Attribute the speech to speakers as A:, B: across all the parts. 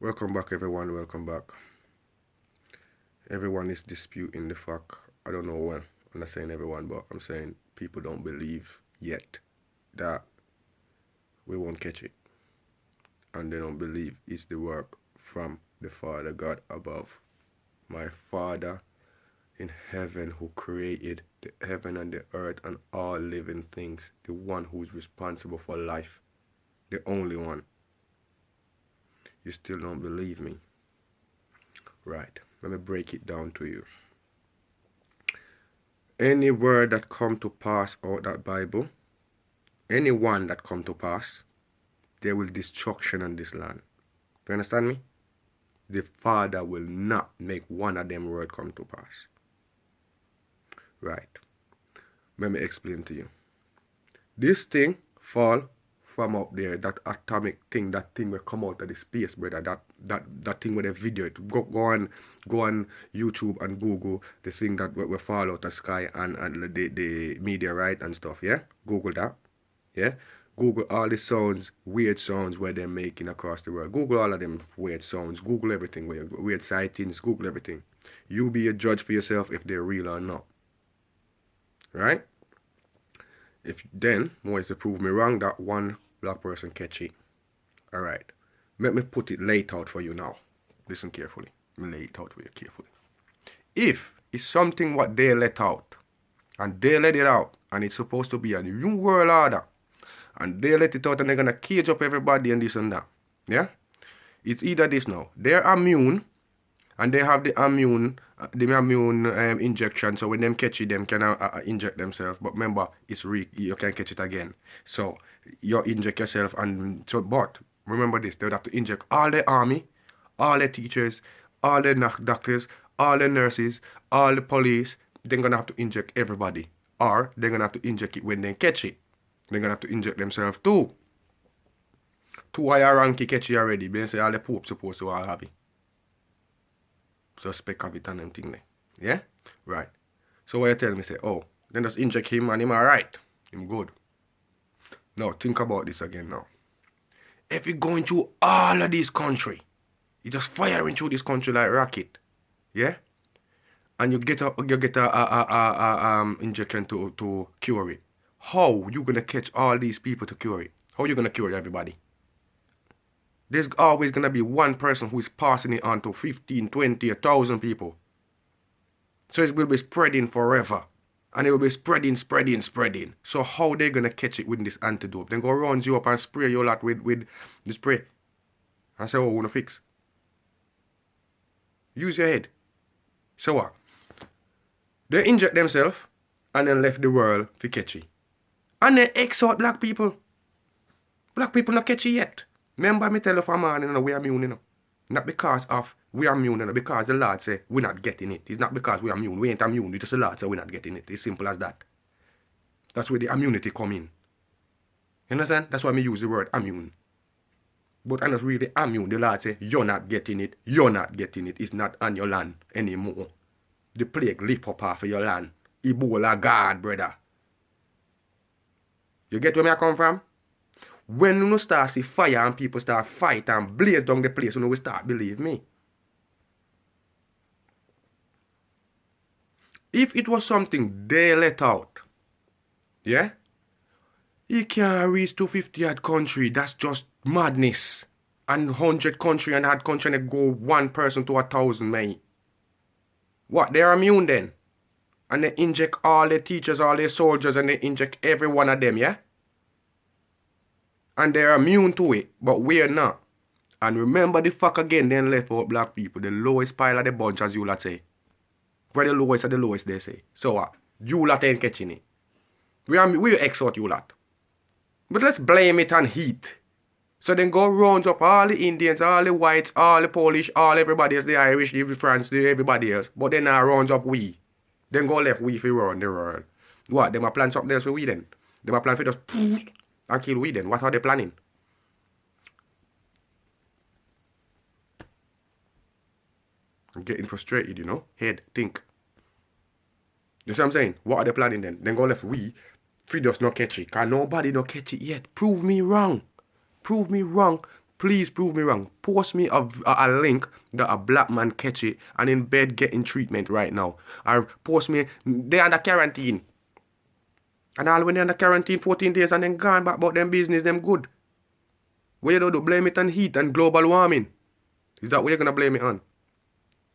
A: Welcome back, everyone. Welcome back. Everyone is disputing the fact. I don't know when. I'm not saying everyone, but I'm saying people don't believe yet that we won't catch it. And they don't believe it's the work from the Father God above. My Father in heaven who created the heaven and the earth and all living things. The one who is responsible for life. The only one. You still don't believe me? Right. Let me break it down to you. Any word that come to pass out that Bible, any one that come to pass, there will destruction on this land. You understand me? The Father will not make one of them word come to pass. Right. Let me explain to you. This thing fall from up there, that atomic thing, that thing will come out of the space, brother. That thing with a video. Go on YouTube and Google the thing that will fall out of the sky and the meteorite and stuff, yeah? Google that. Yeah? Google all the sounds, weird sounds where they're making across the world. Google all of them weird sounds. Google everything, weird sightings, Google everything. You be a judge for yourself if they're real or not. Right? If then want to prove me wrong, that one black person catch it. Alright. Let me put it laid out for you now. Listen carefully. Let me lay it out for you carefully. If it's something what they let out, and they let it out, and it's supposed to be a new world order, and they let it out and they're gonna cage up everybody and this and that. Yeah? It's either this now. They're immune, and they have the immune injection, so when them catch it, them can inject themselves. But remember, it's you can catch it again. So you inject yourself, and so but remember this: they would have to inject all the army, all the teachers, all the doctors, all the nurses, all the police. They're gonna have to inject everybody, or they're gonna have to inject it when they catch it. They're gonna have to inject themselves too. Two higher ranky catch it already. They say all the Pope supposed to all have it. Suspect of it and them thing there. Yeah? Right. So what you tell me, say, oh, then just inject him and him alright. Him good. Now think about this again now. If you're going through all of this country, you just firing through this country like rocket. Yeah? And you get a injection to cure it. How you gonna catch all these people to cure it? How you gonna cure everybody? There's always going to be one person who is passing it on to 15, 20, 1,000 people. So it will be spreading forever. And it will be spreading. So how they going to catch it with this antidote? Then go round you up and spray you lot with the spray. And say, oh, we want to fix. Use your head. So what? They inject themselves and then left the world to catch it. And they exhort black people. Black people not catch it yet. Remember me tell you for a man, we are immune, you know. Not because of we are immune, you know, because the Lord say we're not getting it. It's not because we are immune. We ain't immune. It's just the Lord say we're not getting it. It's simple as that. That's where the immunity come in. You understand? That's why me use the word immune. But I'm not really immune. The Lord say you're not getting it. You're not getting it. It's not on your land anymore. The plague lift up off of your land. Ebola God, brother. You get where I come from? When you start see fire and people start fight and blaze down the place, you will start believe me. If it was something they let out, yeah, you can't reach 250 odd country. That's just madness. And 100 country and odd country and go one person to 1,000, man. What? They're immune then? And they inject all the teachers, all the soldiers, and they inject every one of them, yeah? And they're immune to it, but we're not. And remember the fuck again, then left out black people, the lowest pile of the bunch, as you lot say. Where the lowest of the lowest, they say. So what? You lot ain't catching it. We exhort you lot. But let's blame it on heat. So then go round up all the Indians, all the whites, all the Polish, all everybody else, the Irish, the France, the everybody else. But then now rounds up we. Then go left we for run the world. What? Them a plan something else for we then? Them a plan for just and kill we then. What are they planning? I'm getting frustrated, you know. Head, think. You see what I'm saying? What are they planning then? Then go left we. Free does not catch it. Cause nobody not catch it yet. Prove me wrong. Prove me wrong. Please prove me wrong. Post me a link that a black man catch it and in bed getting treatment right now. Or post me, they under quarantine. And all when they under quarantine 14 days and then gone back about them business, them good. What you do? Blame it on heat and global warming. Is that what you're going to blame it on?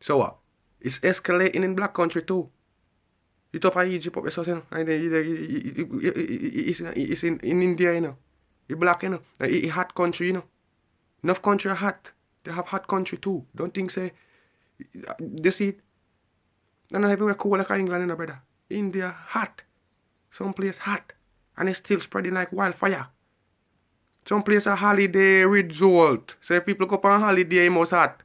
A: So what? It's escalating in black country too. It's up in Egypt, it's in India, you know. It's black, you know. It's hot country, you know. Enough country are hot. They have hot country too. Don't think say, they see it. Not everywhere cool like England, you know, brother. India hot. Some place hot. And it's still spreading like wildfire. Some place a holiday resort. So if people go up on holiday, it must hot.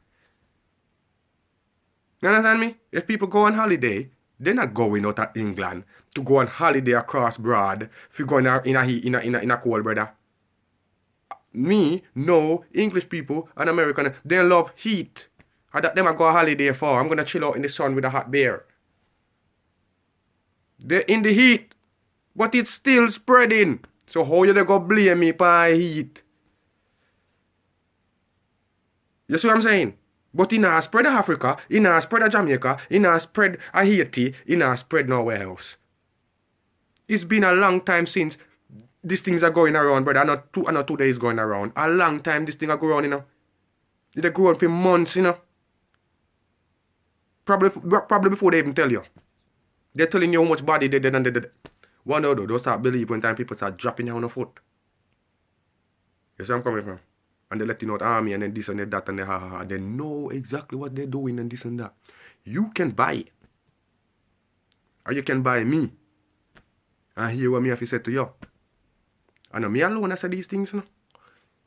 A: You understand me? If people go on holiday, they're not going out of England to go on holiday across broad if you go in a cold, brother. Me, no, English people and American, they love heat. And that them I go on holiday for. I'm going to chill out in the sun with a hot beer. They're in the heat, but it's still spreading. So how you they go blame me for heat? You see what I'm saying? But it not spread Africa, it not spread Jamaica, it not spread Haiti, it not spread nowhere else. It's been a long time since these things are going around, brother. Not 2 days going around. A long time this thing are going around, you know. They go on for months, you know. Probably before they even tell you. They're telling you how much body they did and they did. One though, don't start believe when time people start dropping you on the foot. You see where I'm coming from? And they let you know the army and then this and that and they they know exactly what they're doing and this and that. You can buy it. Or you can buy me. And hear what me have to say to you. I know me alone I say these things, you know.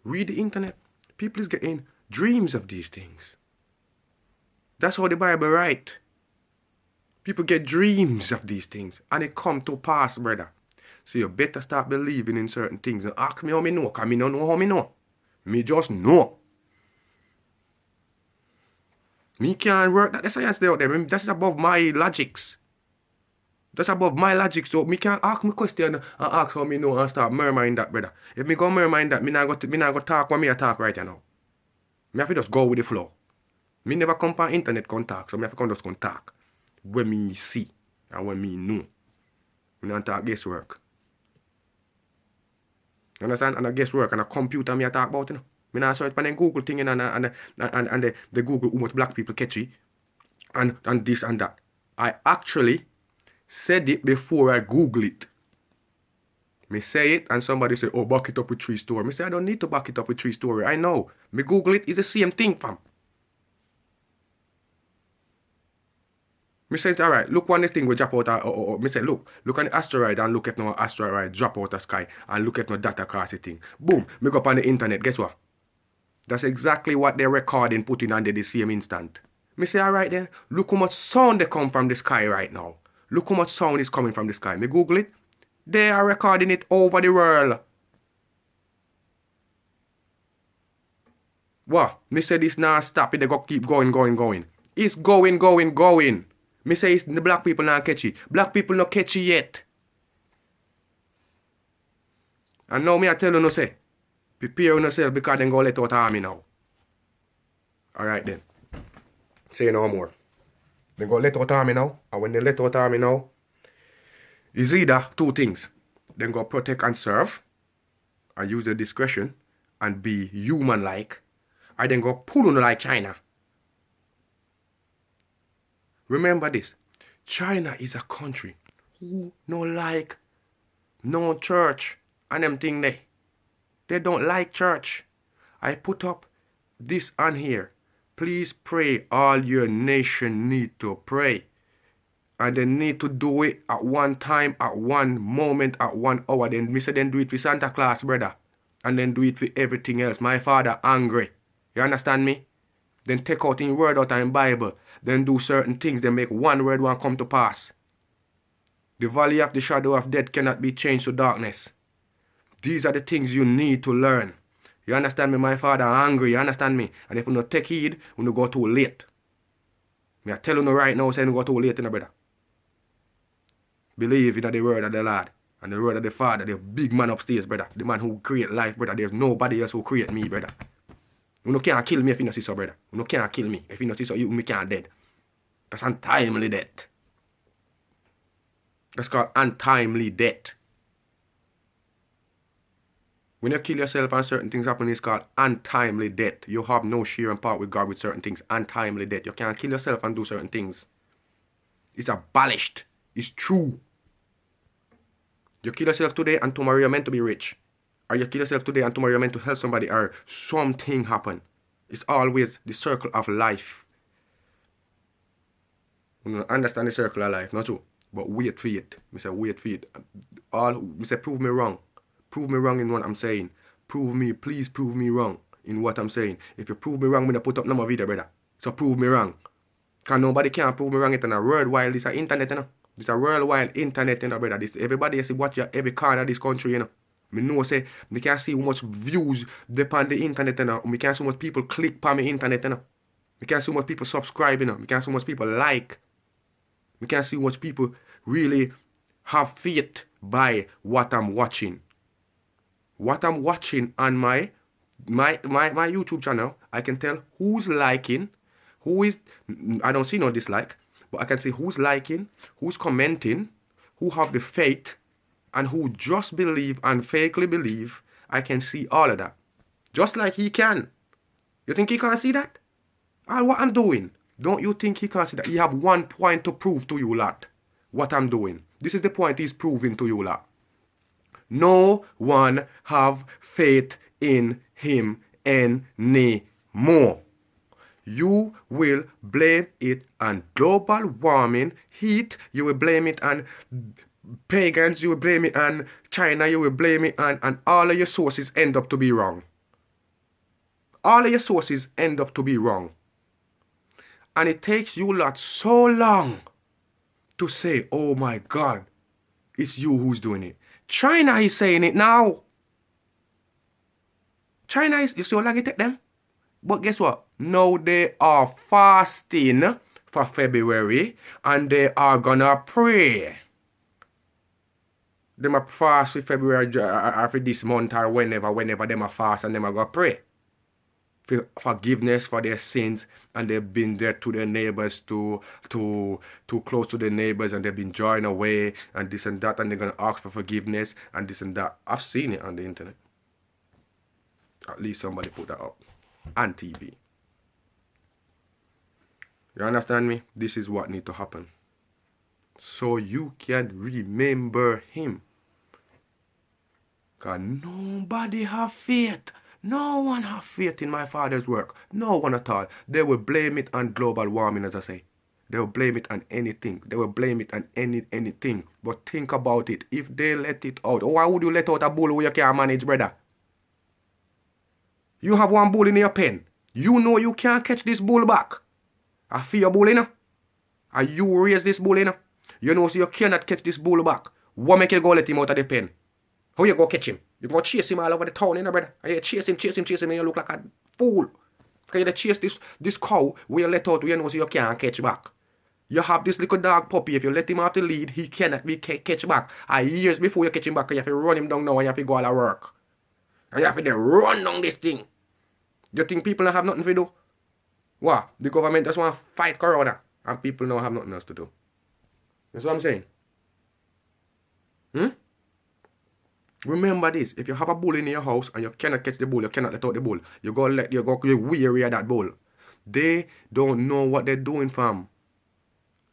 A: Read the internet. People is getting dreams of these things. That's how the Bible write. People get dreams of these things. And it come to pass, brother. So you better start believing in certain things. And ask me how me know. Because me don't know how me know. Me just know. Me can't work that. The science there out there. That's above my logics. That's above my logic. So me can't ask me question and ask how me know and start murmuring that, brother. If me go murmuring that, me not go talk what me a talk right now. Me have to just go with the flow. Me never come on internet come talk. So me have to come just come talk. When me see and when me know. Me not talk guesswork. You understand? And a guesswork and a computer me a talk about, you know. Me not search on the Google thing and the Google how much black people catchy and this and that. I actually said it before I Google it. Me say it and somebody say, oh, back it up with 3 story. Me say, I don't need to back it up with 3 story. I know. Me Google it, it's the same thing, fam. Me say, alright, look when this thing will drop out. Me say, look on the asteroid and look at no asteroid drop out the sky and look at no data across the thing. Boom, me go up on the internet, guess what? That's exactly what they're recording, putting under the same instant. Me say, alright then, look how much sound they come from the sky right now. Look how much sound is coming from the sky. Me Google it. They are recording it over the world. What? Me say this now stop it. They go keep going. It's going. Me say it's the black people not catchy. Black people not catchy yet. And now me I tell you no say. Prepare yourself because they go let out army now. Alright then. Say no more. They go let out army now. And when they let out army now, it's either 2 things. They go protect and serve. And use their discretion. And be human-like. Or then go pull on like China. Remember this. China is a country who no like no church and them thing there. They don't like church. I put up this on here. Please pray. All your nation need to pray. And they need to do it at one time, at one moment, at 1 hour. Then me say then do it for Santa Claus, brother. And then do it for everything else. My father angry. You understand me? Then take out in word out in Bible. Then do certain things. Then make one word one come to pass. The valley of the shadow of death cannot be changed to darkness. These are the things you need to learn. You understand me? My father angry. You understand me? And if you don't take heed, you don't go too late. Me I tell you right now, say you go too late, brother. Believe in the word of the Lord. And the word of the Father, the big man upstairs, brother. The man who create life, brother. There's nobody else who create me, brother. You can't kill me if you not see so, brother. You can't kill me. If you not see so, me can't dead. That's untimely death. That's called untimely death. When you kill yourself and certain things happen, it's called untimely death. You have no share and part with God with certain things. Untimely death. You can't kill yourself and do certain things. It's abolished. It's true. You kill yourself today and tomorrow you're meant to be rich. Or you kill yourself today and tomorrow you're meant to help somebody or something happen. It's always the circle of life. You understand the circle of life, not true? But wait for it. I say wait for it. I say prove me wrong. Prove me wrong in what I'm saying. Please prove me wrong in what I'm saying. If you prove me wrong, I'm going to put up no more video, brother. So prove me wrong. Because nobody can prove me wrong. It's a worldwide, it's an internet, you know. It's a worldwide internet, you know, brother. This, everybody see watch every corner of this country, you know. I know, say, we can see how much views depend the internet, you know. We can see how much people click on the internet, you know. We can see how much people subscribe, you know. We can see how much people like. We can see how much people really have faith by what I'm watching. What I'm watching on my YouTube channel, I can tell who's liking, who is, I don't see no dislike, but I can see who's liking, who's commenting, who have the faith, and who just believe and fakely believe. I can see all of that. Just like he can. You think he can't see that? All what I'm doing. Don't you think he can't see that? He have one point to prove to you lot. What I'm doing. This is the point he's proving to you lot. No one have faith in him anymore. You will blame it on global warming, heat. You will blame it on pagans. You will blame it on China. You will blame it on, and all of your sources end up to be wrong. All of your sources end up to be wrong. And it takes you lot so long to say, oh my God, it's you who's doing it. China is saying it now. China is, you see how long it take them? But guess what? Now they are fasting for February and they are gonna pray. They might fast for February for this month or whenever they might fast and they might go pray. For forgiveness for their sins, and they've been there to their neighbors, too close to their neighbors, and they've been drawing away and this and that, and they're gonna ask for forgiveness and this and that. I've seen it on the internet. At least somebody put that up on TV. You understand me? This is what needs to happen. So you can remember him. Because nobody have faith. No one have faith in my Father's work. No one at all. They will blame it on global warming, as I say. They will blame it on anything. They will blame it on anything. But think about it. If they let it out, why would you let out a bull where you can't manage, brother? You have one bull in your pen. You know you can't catch this bull back. I feel your bull, you know? And you raise this bull, you know? You know, so you cannot catch this bull back. What make you go let him out of the pen? How you go catch him? You go chase him all over the town, you know, brother? And you chase him, and you look like a fool. Because you chase this cow where you let out, you know, so you can't catch back. You have this little dog puppy. If you let him off the lead, he cannot be catch back. And years before you catch him back, you have to run him down now and you have to go all to work. And you have to run down this thing. You think people don't have nothing to do? What? The government just want to fight corona. And people don't have nothing else to do. That's what I'm saying. Remember this. If you have a bull in your house and you cannot catch the bull, you cannot let out the bull. You go weary of that bull. They don't know what they're doing, fam.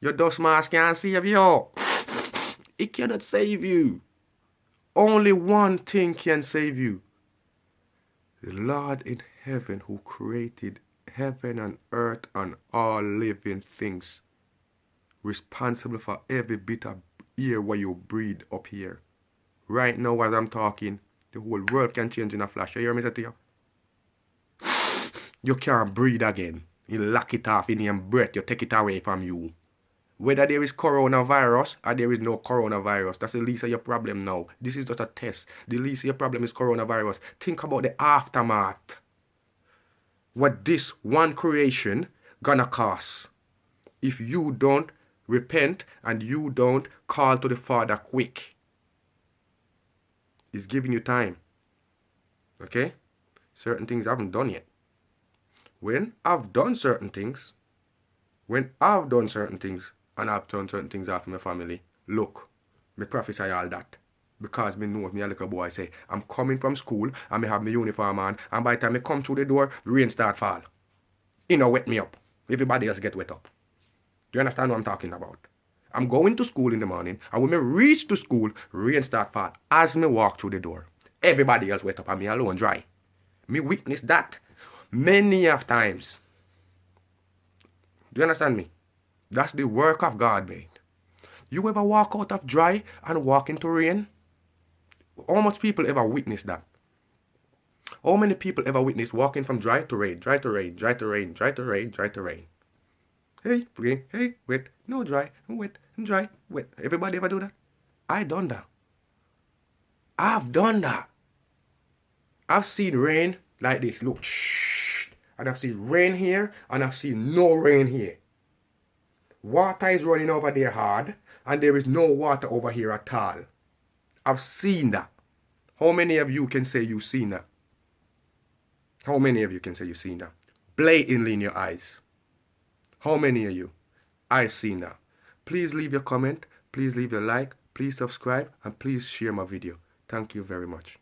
A: Your dust mask can't save you. It cannot save you. Only one thing can save you. The Lord in heaven who created heaven and earth and all living things. Responsible for every bit of air where you breathe up here. Right now as I'm talking, the whole world can change in a flash. You hear me say to you? You can't breathe again. You lock it off in your breath. You take it away from you. Whether there is coronavirus or there is no coronavirus, that's the least of your problem now. This is just a test. The least of your problem is coronavirus. Think about the aftermath. What this one creation gonna cost if you don't repent and you don't call to the Father quick. It's giving you time. Okay? Certain things I haven't done yet. When I've done certain things, and I've done certain things off my family, look, me prophesy all that. Because me know if me a little boy say, I'm coming from school and me have my uniform on, and by the time me come through the door, rain start fall. You know, wet me up. Everybody else get wet up. Do you understand what I'm talking about? I'm going to school in the morning, and when me reach to school, rain start fall. As me walk through the door, everybody else wet up and me alone dry. Me witness that many of times. Do you understand me? That's the work of God, mate. You ever walk out of dry and walk into rain? How much people ever witness that? How many people ever witness walking from dry to rain, dry to rain, dry to rain, dry to rain, dry to rain? Hey, rain, hey, wet, no dry, wet, dry, wet. Everybody ever do that? I done that. I've done that. I've seen rain like this, look, and I've seen rain here, and I've seen no rain here. Water is running over there hard, and there is no water over here at all. I've seen that. How many of you can say you've seen that? How many of you can say you've seen that? Blatantly in your eyes. How many of you? I've seen that. Please leave your comment, please leave your like, please subscribe, and please share my video. Thank you very much.